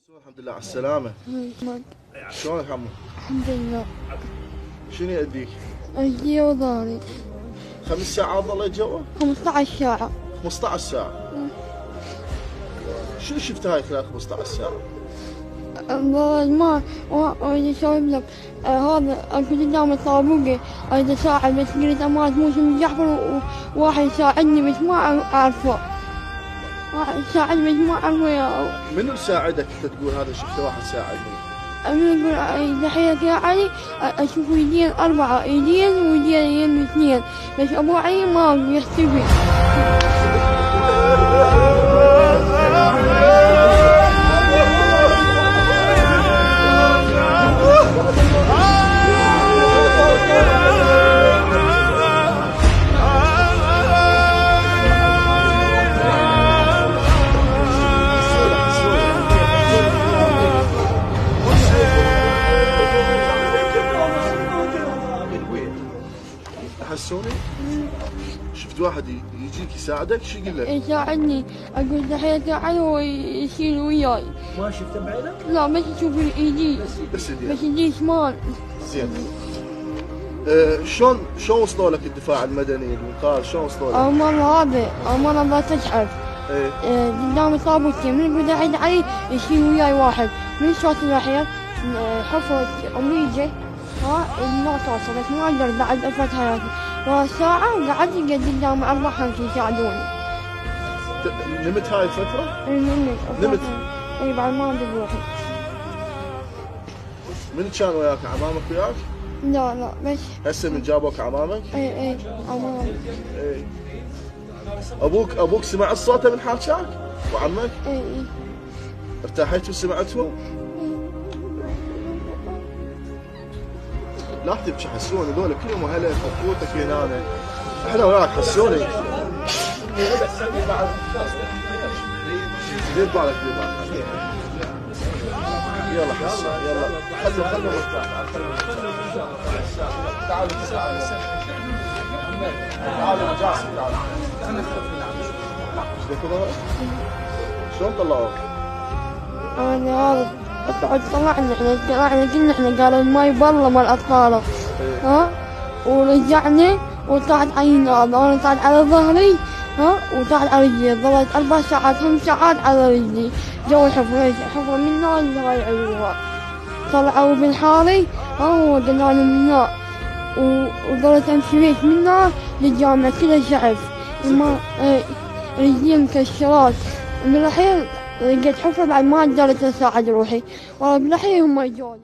الحمد لله على السلامة. شلونك عمو؟ الحمد لله. شنو يأديك؟ رجلي وظهري. 5 ساعات ظليت جوا؟ 15 ساعة. 15 ساعة. شو شفت هاي خلال 15 ساعة؟ ما اريد اسولف لك. هذا كنت قدام طابوقي اريد اساعد بس قلت امانة موسم جعفر وواحد يساعدني بس ما اعرفه. واحد يساعدني بس ما اعرفه يا منو يساعدك انت تقول هذا شفت واحد ساعدني؟ أنا أقول دحين يا علي أشوف يدين 4 يدين ويدين 2 بس أبو علي ما يختفي. حسوني؟ شفت واحد يجيك يساعدك شو يقول لك؟ يساعدني أقول دحين تعال هو يشيل وياي. ما شفته بعينك؟ لا بس أشوف إيدي. بس بس إيدي شمال. زين. شلون وصلوا لك الدفاع المدني الانقاذ شلون وصلوا لك؟ أول مرة بتشعر. ايه قدام طابوتي من البداية علي يشيل وياي واحد من صوت الأحيان حفرة أمريكا ما توصل بس ما أقدر بعد أفرد حياتي. وساعة قعدت قدام 4-5 يساعدوني. نمت هاي الفترة؟ نمت. اي بعد ما أقدر بروحي. من كان وياك عمامك وياك؟ لا بس. هسه من جابوك عمامك؟ اي عمامي. اي. ابوك سمع الصوت من حاكاك؟ وعمك؟ اي. ارتاحيت وسمعتهم؟ لا تبكي حسوني هذول كلهم اهلك واخوتك هنا احنا وياك حسوني. دير بالك يلا حسون يلا خلوا مرتاح تعالوا جاسم تعالوا شلون طلعوك؟ انا هذا طلعنا قلنا احنا قالوا الماي بالله مال اطفال. ورجعنا وطلعت عيني وانا طلعت على ظهري وطلعت على رجلي ظلت 4 ساعات 5 ساعات على رجلي جو حفرة من هاي لهاي عيوها طلعوا بالحاري ودناني من هنا وظلت امشي بيت من هنا للجامعة كلها شعف رجلي مكسرات من الحين لقيت حفرة بعد ما قدرت اساعد روحي والله بالحين هم اجوني.